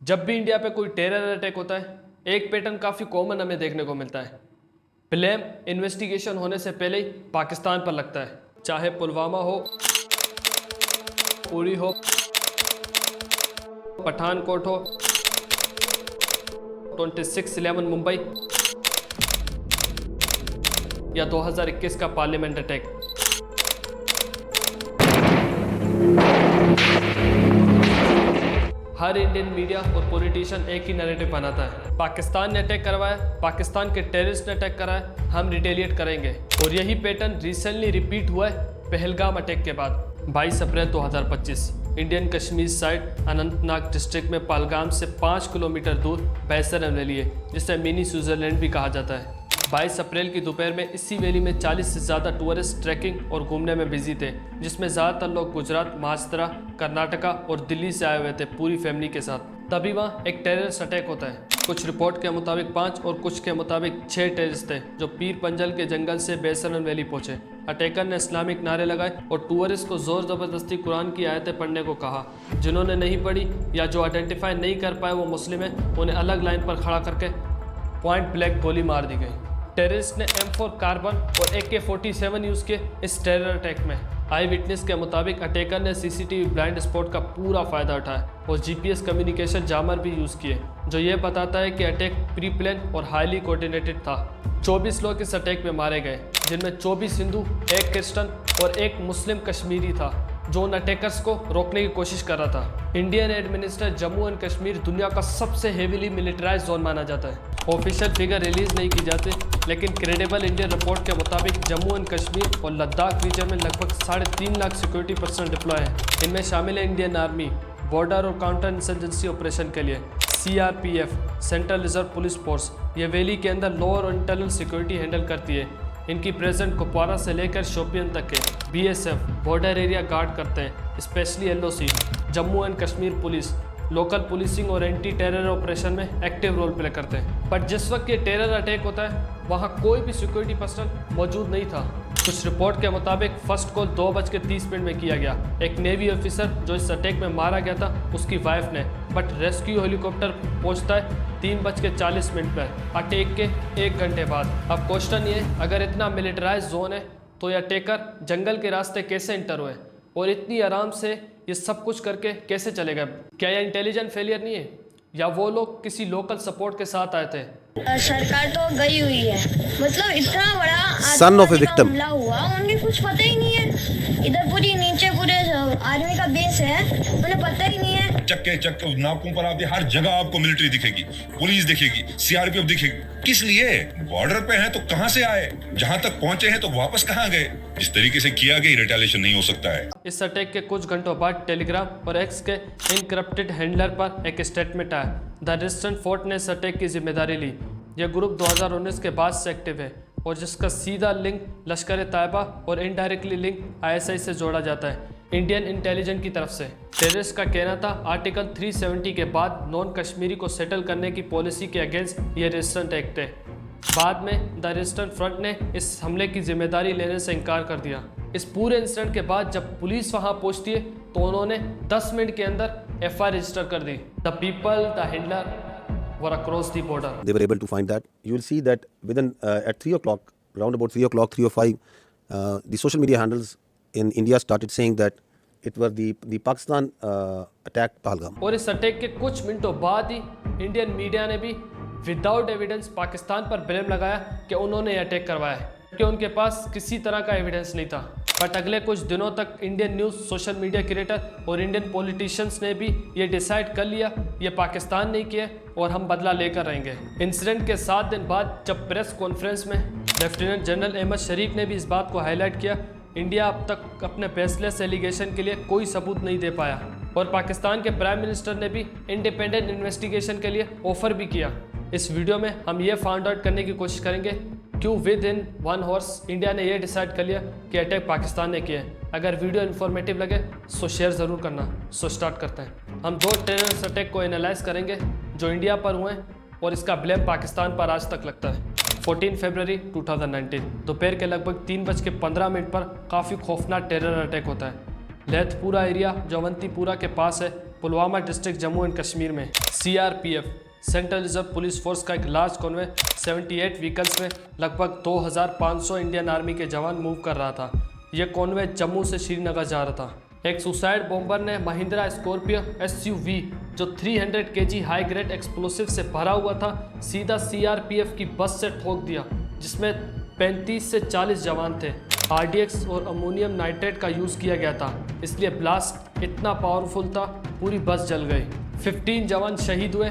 जब भी इंडिया पे कोई टेरर अटैक होता है, एक पैटर्न काफ़ी कॉमन हमें देखने को मिलता है। ब्लेम इन्वेस्टिगेशन होने से पहले ही पाकिस्तान पर लगता है, चाहे पुलवामा हो, उरी हो, पठानकोट हो, 26/11 मुंबई या 2021 का पार्लियामेंट अटैक। हर इंडियन मीडिया और पॉलिटिशियन एक ही नैरेटिव बनाता है, पाकिस्तान ने अटैक करवाया, पाकिस्तान के टेररिस्ट ने अटैक कराया, हम रिटेलिएट करेंगे। और यही पैटर्न रिसेंटली रिपीट हुआ है पहलगाम अटैक के बाद। 22 अप्रैल 2025 Indian Kashmir side Anantnag district में पहलगाम से 5 किलोमीटर दूर बैसरन वैली है, जिसे मिनी स्विट्जरलैंड भी कहा जाता है। 22 अप्रैल की दोपहर में इसी वैली में 40 से ज़्यादा टूरिस्ट ट्रैकिंग और घूमने में बिजी थे, जिसमें ज़्यादातर लोग गुजरात, महाराष्ट्र, कर्नाटका और दिल्ली से आए हुए थे पूरी फैमिली के साथ। तभी वहाँ एक टेररिस्ट अटैक होता है। कुछ रिपोर्ट के मुताबिक 5 और कुछ के मुताबिक 6 टेररिस्ट थे, जो पीर पंजल के जंगल से बैसरन वैली पहुंचे। अटैकर ने इस्लामिक नारे लगाए और टूरिस्ट को जोर ज़बरदस्ती कुरान की आयतें पढ़ने को कहा। जिन्होंने नहीं पढ़ी या जो आइडेंटिफाई नहीं कर पाए वो मुस्लिम है, उन्हें अलग लाइन पर खड़ा करके पॉइंट ब्लैंक गोली मार दी गई। टेररिस्ट ने M4 कार्बन और AK-47 यूज़ किए इस टेरर अटैक में। आई विटनेस के मुताबिक अटैकर ने CCTV ब्लाइंड स्पॉट का पूरा फ़ायदा उठाया और GPS कम्युनिकेशन जामर भी यूज़ किए, जो ये बताता है कि अटैक प्री प्लान और हाईली कोऑर्डिनेटेड था। 24 लोग इस अटैक में मारे गए, जिनमें 24 हिंदू, 1 क्रिश्चियन और 1 मुस्लिम कश्मीरी था, जो उन अटैकर्स को रोकने की कोशिश कर रहा था। Indian administrated Jammu and Kashmir दुनिया का सबसे हेवीली मिलिटराइज जोन माना जाता है। ऑफिशियल फिगर रिलीज नहीं की जाती, लेकिन क्रेडिबल इंडियन रिपोर्ट के मुताबिक जम्मू एंड कश्मीर और लद्दाख रीजन में लगभग 3.5 लाख सिक्योरिटी पर्सनल डिप्लॉय हैं। इनमें शामिल है इंडियन आर्मी, बॉर्डर और काउंटर इंसर्जेंसी ऑपरेशन के लिए CRPF, central reserve police force. ये वैली के अंदर लॉ और इंटरनल सिक्योरिटी हैंडल करती है। इनकी प्रेजेंट कुपवारा से लेकर शोपियन तक है। BSF बॉर्डर एरिया गार्ड करते हैं, specially LOC, Jammu and Kashmir police local policing और एंटी टेरर ऑपरेशन में एक्टिव रोल प्ले करते हैं। बट जिस वक्त ये टेरर अटैक होता है, वहाँ कोई भी सिक्योरिटी पर्सन मौजूद नहीं था। कुछ रिपोर्ट के मुताबिक फर्स्ट कॉल 2:30 में किया गया। एक नेवी ऑफिसर जो इस अटैक में मारा गया था, उसकी वाइफ ने, बट रेस्क्यू हेलीकॉप्टर पहुंचता है 3:40 पर, अटैक के 1 घंटे बाद। अब क्वेश्चन ये, अगर इतना मिलिटराइज जोन है तो ये अटैकर जंगल के रास्ते कैसे इंटर हुए और इतनी आराम से ये सब कुछ करके कैसे चले गए? क्या यह इंटेलिजेंट फेलियर नहीं है, या वो लोग किसी लोकल सपोर्ट के साथ आए थे? सरकार तो गई हुई है, मतलब इतना बड़ा Son of a victim. हमला हुआ, उन्हें कुछ पता ही नहीं है। इधर पूरी नीचे पूरे आर्मी का बेस है, उन्हें पता ही नहीं है। चक्के चक्के नाकों पर आप हर जगह आपको मिलिट्री दिखेगी, पुलिस दिखेगी, CRPF दिखेगी। किस लिए? बॉर्डर पे हैं तो कहां से आए, जहां तक पहुंचे हैं तो वापस कहां गए? इस तरीके से किया गया रिटेलिएशन नहीं हो सकता है। इस अटैक के कुछ घंटों बाद टेलीग्राम और X के इनक्रप्टेड हैंडलर पर एक स्टेटमेंट आया। द रेजिस्टेंट फोर्स ने इस अटैक की जिम्मेदारी ली। यह ग्रुप 2019 के बाद से एक्टिव है और जिसका सीधा लिंक लश्कर तैयबा और इनडायरेक्टली लिंक ISI से जोड़ा जाता है, इंडियन इंटेलिजेंस की तरफ से। टेररिस्ट का कहना था आर्टिकल 370 के बाद नॉन कश्मीरी को सेटल करने की पॉलिसी के अगेंस्ट ये रेजिस्टेंट एक्ट है। बाद में द रेजिस्टेंट फ्रंट ने इस हमले की जिम्मेदारी लेने से इनकार कर दिया। इस पूरे इंसिडेंट के बाद जब पुलिस वहां पहुंचती है तो उन्होंने 10 मिनट के अंदर FIR रजिस्टर कर दी। The people, the handler were across the border. They were able to find that. You will see that within at 3 o'clock, around about 3 o'clock, 3:05, the social media handles in India started saying that it was the Pakistan attack Pahalgam. और इस attack के कुछ मिनटों बाद ही Indian media ने भी without evidence Pakistan पर blame लगाया कि उन्होंने अटैक करवाया है, कि उनके पास किसी तरह का एविडेंस नहीं था। बट अगले कुछ दिनों तक Indian news, social media creator और इंडियन पॉलिटिशियंस ने भी ये डिसाइड कर लिया ये पाकिस्तान नहीं किया और हम बदला लेकर रहेंगे। इंसिडेंट के 7 दिन बाद जब प्रेस कॉन्फ्रेंस में लेफ्टिनेंट जनरल अहमद शरीफ ने भी इस बात को हाईलाइट किया, इंडिया अब तक अपने बेसलेस एलिगेशन के लिए कोई सबूत नहीं दे पाया और पाकिस्तान के प्राइम मिनिस्टर ने भी इंडिपेंडेंट इन्वेस्टिगेशन के लिए ऑफर भी किया। इस वीडियो में हम ये फाइंड आउट करने की कोशिश करेंगे क्यों विद इन 1 हॉर्स इंडिया ने ये डिसाइड कर लिया कि अटैक पाकिस्तान ने किया है। अगर वीडियो इन्फॉर्मेटिव लगे तो शेयर ज़रूर करना। सो स्टार्ट करते हैं। हम 2 टेररिस्ट अटैक को एनालाइज करेंगे जो इंडिया पर हुए हैं और इसका ब्लेम पाकिस्तान पर आज तक लगता है। 14 फरवरी 2019 दोपहर के लगभग 3:15 पर काफ़ी खौफनाक टेरर अटैक होता है। लेथपुरा एरिया जो अवंतीपुरा के पास है, पुलवामा डिस्ट्रिक्ट जम्मू एंड कश्मीर में। CRPF central reserve police force का एक लार्ज कॉन्वे 78 व्हीकल्स में लगभग 2500 इंडियन आर्मी के जवान मूव कर रहा था। यह कॉन्वे जम्मू से श्रीनगर जा रहा था। एक सुसाइड बॉम्बर ने महिंद्रा स्कॉर्पियो SUV जो 300 kg हाई ग्रेड एक्सप्लोसिव से भरा हुआ था, सीधा CRPF की बस से ठोक दिया, जिसमें 35 से 40 जवान थे। RDX और अमोनियम नाइट्रेट का यूज़ किया गया था, इसलिए ब्लास्ट इतना पावरफुल था पूरी बस जल गई। 15 जवान शहीद हुए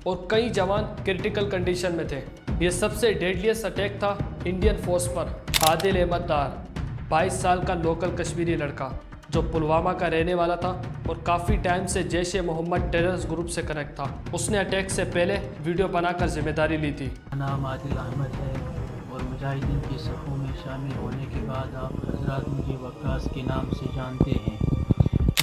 और कई जवान क्रिटिकल कंडीशन में थे। यह सबसे डेडलिएस्ट अटैक था इंडियन फोर्स पर। आदिल अहमद डार 22 साल का लोकल कश्मीरी लड़का जो पुलवामा का रहने वाला था और काफ़ी टाइम से जैश-ए-मोहम्मद टेररिस्ट ग्रुप से कनेक्ट था। उसने अटैक से पहले वीडियो बनाकर जिम्मेदारी ली थी। नाम आदिल अहमद है और मुजाहिदीन की सफ़ों में शामिल होने के बाद आप हजरात मुझे वक्कास के नाम से जानते हैं।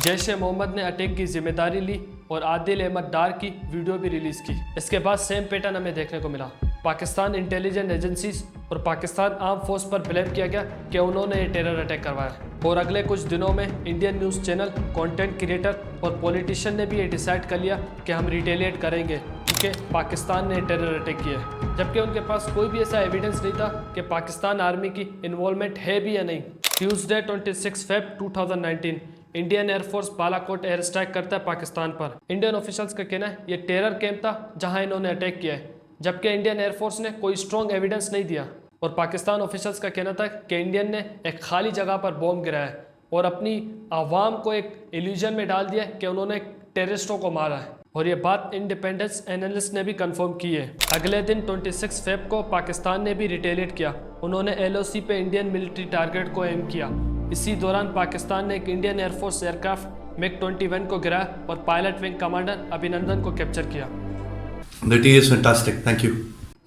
जैश-ए-मोहम्मद ने अटैक की जिम्मेदारी ली और आदिल अहमद डार की वीडियो भी रिलीज़ की। इसके बाद सेम पैटर्न हमें देखने को मिला। पाकिस्तान इंटेलिजेंस एजेंसीज और पाकिस्तान आर्म फोर्स पर ब्लेम किया गया कि उन्होंने ये टेरर अटैक करवाया। और अगले कुछ दिनों में Indian news channel, content creator और पॉलिटिशियन ने भी ये डिसाइड कर लिया कि हम रिटेलिएट करेंगे क्योंकि पाकिस्तान ने टेरर अटैक किया है, जबकि उनके पास कोई भी ऐसा एविडेंस नहीं था कि पाकिस्तान आर्मी की इन्वॉल्वमेंट है भी या नहीं। Tuesday 26 Feb 2019 Indian air force Balakot air strike करता है पाकिस्तान पर। इंडियन ऑफिशियल्स का कहना है ये टेरर कैंप था जहां इन्होंने अटैक किया है, जबकि इंडियन एयरफोर्स ने कोई स्ट्रॉन्ग एविडेंस नहीं दिया। और पाकिस्तान ऑफिशियल्स का कहना था कि इंडियन ने एक खाली जगह पर बॉम्ब गिराया और अपनी आवाम को एक इल्यूजन में डाल दिया कि उन्होंने टेररिस्टों को मारा है। और ये बात इंडिपेंडेंस एनालिस्ट ने भी कंफर्म की है। अगले दिन 26 फेब को पाकिस्तान ने भी रिटेलिएट किया। उन्होंने LOC पे इंडियन मिलिट्री टारगेट को एम किया। इसी दौरान पाकिस्तान ने एक इंडियन एयरफोर्स एयरक्राफ्ट MiG-21 को गिराया और पायलट विंग कमांडर अभिनंदन को कैप्चर किया। That is fantastic. Thank you.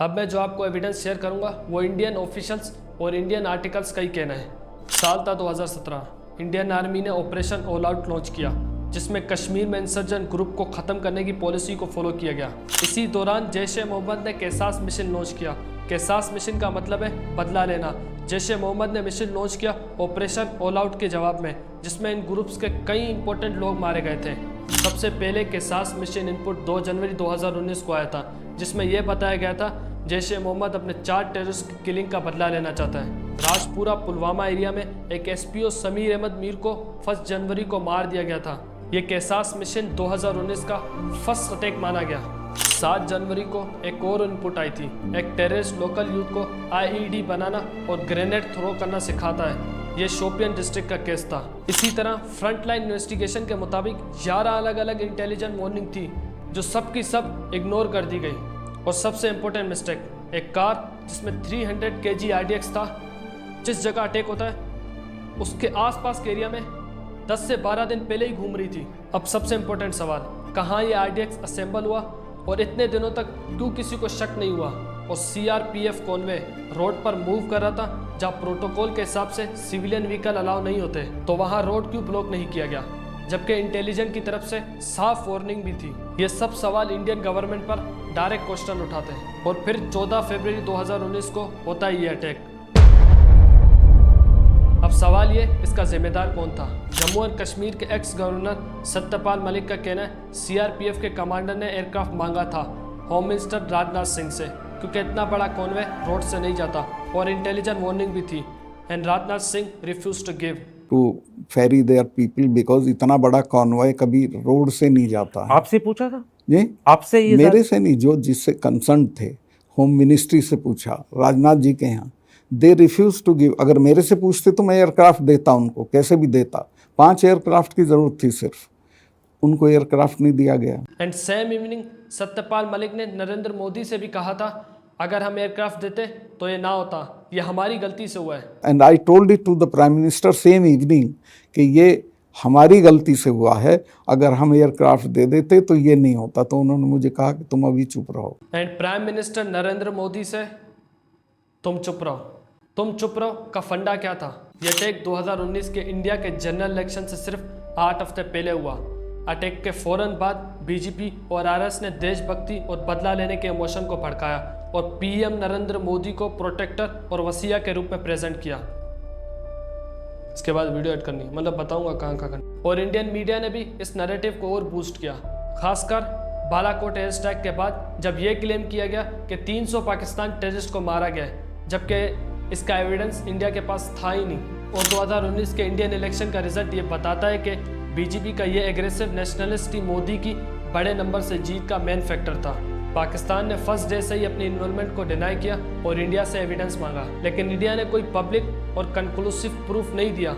अब मैं जो आपको एविडेंस शेयर करूंगा वो इंडियन ऑफिशियल्स और इंडियन आर्टिकल्स का ही कहना है। साल था 2017। इंडियन आर्मी ने ऑपरेशन ऑल आउट लॉन्च किया, जिसमें कश्मीर में इंसर्जेंट ग्रुप को ख़त्म करने की पॉलिसी को फॉलो किया गया। इसी दौरान जैश-ए-मोहम्मद ने कैसास मिशन लॉन्च किया। कैसास मिशन का मतलब है बदला लेना। जैश-ए-मोहम्मद ने मिशन लॉन्च किया ऑपरेशन ऑल आउट के जवाब में, जिसमें इन ग्रुप्स के कई इंपॉर्टेंट लोग मारे गए थे। सबसे पहले कैसास मिशन इनपुट 2 जनवरी 2019 को आया था, जिसमें यह बताया गया था जैश-ए-मोहम्मद अपने 4 टेररिस्ट किलिंग का बदला लेना चाहता है। राजपुरा पुलवामा एरिया में एक SPO समीर अहमद मीर को 1 जनवरी को मार दिया गया था। ये कैसास मिशन 2019 का फर्स्ट अटैक माना गया। 7 जनवरी को एक और इनपुट आई थी। एक टेररिस्ट लोकल यूथ को IED बनाना और ग्रेनेड थ्रो करना सिखाता है। ये शोपियन डिस्ट्रिक्ट का केस था। इसी तरह फ्रंटलाइन इन्वेस्टिगेशन के मुताबिक 11 अलग अलग इंटेलिजेंट वार्निंग थी जो सब की सब इग्नोर कर दी गई। और सबसे इम्पोर्टेंट मिस्टेक, एक कार जिसमें 300 kg RDX था, जिस जगह अटैक होता है उसके आसपास के एरिया में 10 से 12 दिन पहले ही घूम रही थी। अब सबसे इम्पोर्टेंट सवाल, कहाँ ये RDX असेंबल हुआ और इतने दिनों तक क्यों किसी को शक नहीं हुआ? और CRPF कॉन्वे रोड पर मूव कर रहा था जहाँ प्रोटोकॉल के हिसाब से सिविलियन व्हीकल अलाउ नहीं होते, तो वहाँ रोड क्यों ब्लॉक नहीं किया गया, जबकि इंटेलिजेंस की तरफ से साफ वार्निंग भी थी? ये सब सवाल इंडियन गवर्नमेंट पर डायरेक्ट क्वेश्चन उठाते हैं। और फिर 14 फरवरी 2019 को होता है ये अटैक। अब सवाल ये, इसका जिम्मेदार कौन था? जम्मू एंड कश्मीर के एक्स गवर्नर सत्यपाल मलिक का कहना है CRPF के कमांडर ने एयरक्राफ्ट मांगा था होम मिनिस्टर राजनाथ सिंह से, क्योंकि इतना बड़ा कॉन्वे रोड से नहीं जाता और इंटेलिजेंट वार्निंग भी थी, and Rajnath Singh refuse to give to ferry their people because इतना बड़ा कॉन्वॉय कभी रोड से नहीं जाता है। आपसे पूछा था जी? आपसे ये मेरे से नहीं, जो जिससे कंसर्न थे होम मिनिस्ट्री से पूछा, राजनाथ जी के यहाँ, दे रिफ्यूज टू गिव। अगर मेरे से पूछते तो मैं एयरक्राफ्ट देता उनको, कैसे भी देता। 5 एयरक्राफ्ट की जरूरत थी सिर्फ, उनको एयरक्राफ्ट नहीं दिया गया। And same evening Satyapal Malik ने नरेंद्र मोदी से भी कहा था अगर हम एयरक्राफ्ट देते तो ये ना होता, ये हमारी गलती से हुआ है। And I told it to the prime minister same evening कि ये हमारी गलती से हुआ है, अगर हम एयरक्राफ्ट दे देते तो ये नहीं होता। तो उन्होंने मुझे कहा कि तुम अभी चुप रहो। And prime minister Narendra Modi से तुम चुप रहो का फंडा क्या था? यह अटैक 2019 के इंडिया के जनरल इलेक्शन से सिर्फ 8 हफ्ते पहले हुआ। अटैक के फौरन बाद बीजेपी और RS ने देशभक्ति और बदला लेने के इमोशन को भड़काया और PM नरेंद्र मोदी को प्रोटेक्टर और वसीया के रूप में प्रेजेंट किया। इसके बाद वीडियो एड करनी, मतलब बताऊंगा कहाँ कहाँ करनी। और इंडियन मीडिया ने भी इस नैरेटिव को और बूस्ट किया, खासकर बालाकोट एयर स्ट्राइक के बाद, जब ये क्लेम किया गया कि 300 पाकिस्तान टेररिस्ट को मारा गया है, जबकि इसका एविडेंस इंडिया के पास था ही नहीं। और 2019 के इंडियन इलेक्शन का रिजल्ट ये बताता है कि बीजेपी का ये एग्रेसिव नेशनलिस्ट ही मोदी की बड़े नंबर से जीत का मेन फैक्टर था। पाकिस्तान ने फर्स्ट डे से ही अपनी इन्वॉल्वमेंट को डिनाई किया और इंडिया से एविडेंस मांगा, लेकिन इंडिया ने कोई पब्लिक और कंक्लूसिव प्रूफ नहीं दिया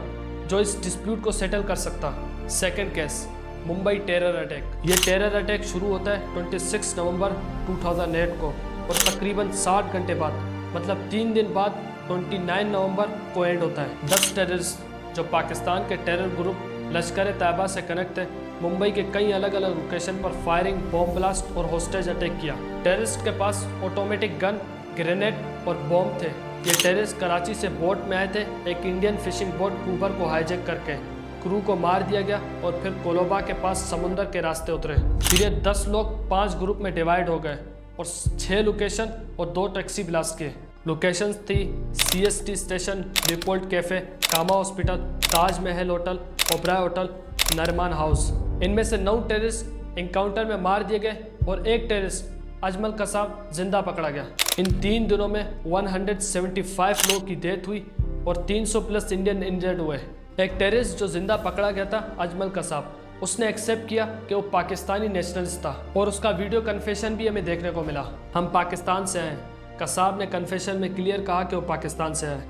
जो इस डिस्प्यूट को सेटल कर सकता। Second case, Mumbai terror attack. ये टेरर अटैक शुरू होता है 26 नवंबर 2008 को और तकरीबन 60 घंटे बाद, मतलब 3 दिन बाद 29 नवंबर को एंड होता है। 10 टेररिस्ट जो पाकिस्तान के टेरर ग्रुप लश्कर-ए-तैयबा से कनेक्ट थे, मुंबई के कई अलग अलग लोकेशन पर फायरिंग, बॉम्ब ब्लास्ट और होस्टेज अटैक किया। टेररिस्ट के पास ऑटोमेटिक गन, ग्रेनेड और बॉम्ब थे। ये टेररिस्ट कराची से बोट में आए थे, एक इंडियन फिशिंग बोट कूबर को हाईजैक करके। क्रू को मार दिया गया और फिर कोलोबा के पास समुंदर के रास्ते उतरे। फिर ये 10 लोग 5 ग्रुप में डिवाइड हो गए और 6 लोकेशन और 2 टैक्सी ब्लास्ट किए। लोकेशंस थी CST स्टेशन, डिपोल्ट कैफ़े, कामा hospital, Taj Mahal hotel, Oberoi hotel, नरमान house. इनमें से 9 टेररिस्ट एनकाउंटर में मार दिए गए और एक टेररिस्ट अजमल कसाब जिंदा पकड़ा गया। इन 3 दिनों में 175 लोगों की डेथ हुई और 300 प्लस इंडियन इंजर्ड हुए। एक टेररिस्ट जो जिंदा पकड़ा गया था, अजमल कसाब, उसने एक्सेप्ट किया कि वो पाकिस्तानी नेशनलिस्ट था और उसका वीडियो कन्फेशन भी हमें देखने को मिला। हम पाकिस्तान से हैं। कसाब ने कन्फेशन में क्लियर कहा कि वो पाकिस्तान से है।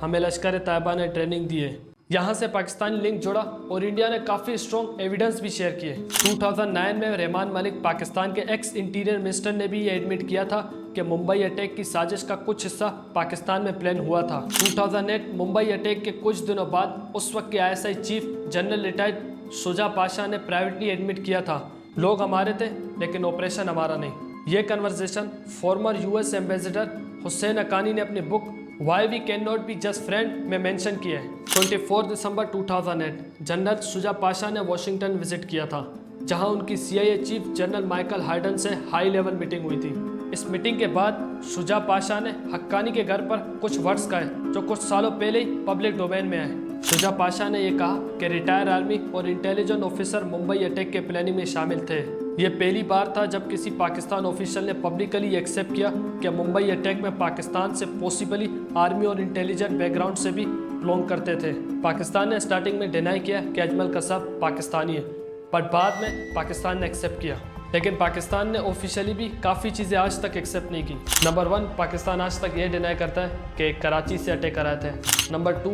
हमें लश्कर-ए-तैयबा ने ट्रेनिंग दी है। यहाँ से पाकिस्तानी लिंक जोड़ा और इंडिया ने काफ़ी स्ट्रॉन्ग एविडेंस भी शेयर किए। 2009 में रहमान मलिक, पाकिस्तान के एक्स इंटीरियर मिनिस्टर, ने भी ये एडमिट किया था कि मुंबई अटैक की साजिश का कुछ हिस्सा पाकिस्तान में प्लान हुआ था। 2008 मुंबई अटैक के कुछ दिनों बाद उस वक्त के ISI chief general retired Shuja Pasha ने प्राइवेटली एडमिट किया था, लोग हमारे थे लेकिन ऑपरेशन हमारा नहीं। ये conversation former US ambassador Husain Haqqani ने अपनी book why we can not be just friend में मेंशन किया है। 24 दिसंबर 2008 जनरल शुजा पाशा ने वाशिंगटन विजिट किया था, जहां उनकी CIA chief general Michael harden से हाई लेवल मीटिंग हुई थी। इस मीटिंग के बाद शुजा पाशा ने हक्कानी के घर पर कुछ वर्ड्स कहे जो कुछ सालों पहले ही पब्लिक डोमेन में आए। शुजा पाशा ने यह कहा कि रिटायर आर्मी और इंटेलिजेंस ऑफिसर मुंबई अटैक के प्लानिंग में शामिल थे। यह पहली बार था जब किसी पाकिस्तान ऑफिशियल ने पब्लिकली एक्सेप्ट किया कि मुंबई अटैक में पाकिस्तान से पॉसिबली आर्मी और इंटेलिजेंस बैकग्राउंड से भी बिलोंग करते थे। पाकिस्तान ने स्टार्टिंग में डिनाई किया कि अजमल कसाब पाकिस्तानी है, पर बाद में पाकिस्तान ने एक्सेप्ट किया। लेकिन पाकिस्तान ने ऑफिशियली भी काफ़ी चीज़ें आज तक एक्सेप्ट नहीं की। नंबर 1, पाकिस्तान आज तक ये डिनाई करता है कि कराची से अटैक कराए थे। नंबर 2,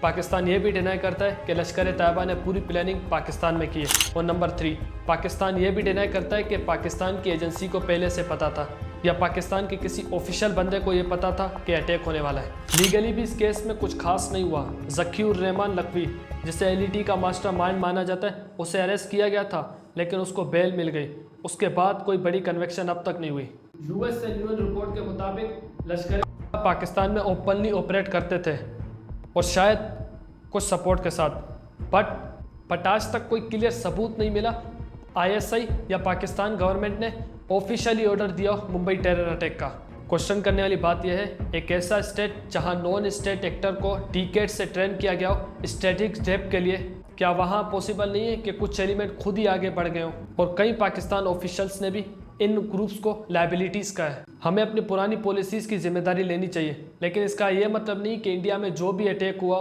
पाकिस्तान ये भी डिनाई करता है कि लश्कर-ए-तैयबा ने पूरी प्लानिंग पाकिस्तान में की है। और नंबर 3, पाकिस्तान ये भी डिनाई करता है कि पाकिस्तान की एजेंसी को पहले से पता था या पाकिस्तान के किसी ऑफिशियल बंदे को ये पता था कि अटैक होने वाला है। लीगली भी इस केस में कुछ खास नहीं हुआ। ज़की-उर-रहमान लखवी, जिसे LET का मास्टरमाइंड माना जाता है, उसे अरेस्ट किया गया था लेकिन उसको बेल मिल गई। उसके बाद कोई बड़ी कन्विक्शन अब तक नहीं हुई। US से न्यूज़ रिपोर्ट के मुताबिक लश्कर पाकिस्तान में ओपनली ऑपरेट करते थे और शायद कुछ सपोर्ट के साथ, बट आज तक कोई क्लियर सबूत नहीं मिला ISI या पाकिस्तान गवर्नमेंट ने ऑफिशियली ऑर्डर दिया मुंबई टेरर अटैक का। क्वेश्चन करने वाली बात यह है, एक ऐसा स्टेट जहां नॉन स्टेट एक्टर को डिकेड से ट्रेन किया गया हो स्ट्रेटेजिक स्टेप के लिए, क्या वहां पॉसिबल नहीं है कि कुछ एलिमेंट खुद ही आगे बढ़ गए हों? और कई पाकिस्तान ऑफिशियल्स ने भी इन ग्रुप्स को लायबिलिटीज़ का है। हमें अपनी पुरानी पॉलिसीज़ की जिम्मेदारी लेनी चाहिए, लेकिन इसका यह मतलब नहीं कि इंडिया में जो भी अटैक हुआ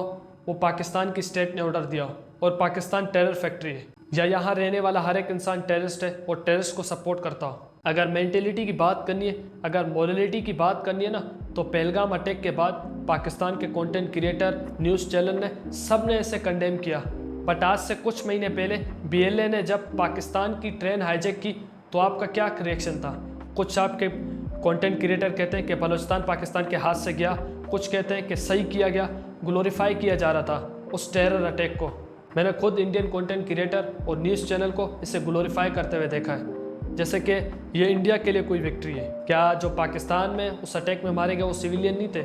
वो पाकिस्तान की स्टेट ने ऑर्डर दिया और पाकिस्तान टेरर फैक्ट्री है या यहाँ रहने वाला हर एक इंसान टेररिस्ट है और टेररिस्ट को सपोर्ट करता हो। अगर मेंटेलिटी की बात करनी है, अगर मोरलिटी की बात करनी है ना, तो पहलगाम अटैक के बाद पाकिस्तान के कंटेंट क्रिएटर, न्यूज़ चैनल ने सब ने इसे कंडेम किया। बट आज से कुछ महीने पहले BLA ने जब पाकिस्तान की ट्रेन हाईजैक की तो आपका क्या रिएक्शन था? कुछ आपके कंटेंट क्रिएटर कहते हैं कि बलूचिस्तान पाकिस्तान के हाथ से गया, कुछ कहते हैं कि सही किया गया, ग्लोरीफाई किया जा रहा था उस टेरर अटैक को। मैंने खुद इंडियन कंटेंट क्रिएटर और न्यूज़ चैनल को इसे ग्लोरीफाई करते हुए देखा है, जैसे कि ये इंडिया के लिए कोई विक्ट्री है। क्या जो पाकिस्तान में उस अटैक में मारे गए वो सिविलियन नहीं थे?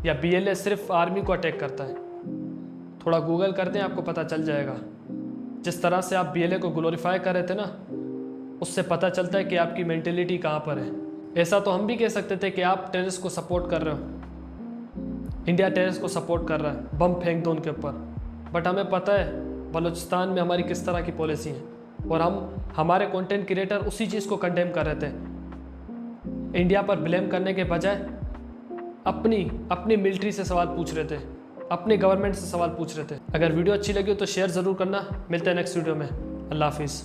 या BLA सिर्फ आर्मी को अटैक करता है? थोड़ा गूगल करते हैं, आपको पता चल जाएगा। जिस तरह से आप BLA को ग्लोरीफाई कर रहे थे ना, उससे पता चलता है कि आपकी मेंटेलिटी कहाँ पर है। ऐसा तो हम भी कह सकते थे कि आप टेररिस्ट को सपोर्ट कर रहे हो, इंडिया टेररिस्ट को सपोर्ट कर रहा है, बम फेंक दो उनके ऊपर। बट हमें पता है बलूचिस्तान में हमारी किस तरह की पॉलिसी है, और हमारे कंटेंट क्रिएटर उसी चीज़ को कंडेम कर रहे थे। इंडिया पर ब्लेम करने के बजाय अपनी मिलिट्री से सवाल पूछ रहे थे, अपनी गवर्नमेंट से सवाल पूछ रहे थे। अगर वीडियो अच्छी लगी हो तो शेयर ज़रूर करना। मिलते हैं नेक्स्ट वीडियो में। अल्लाह हाफिज़।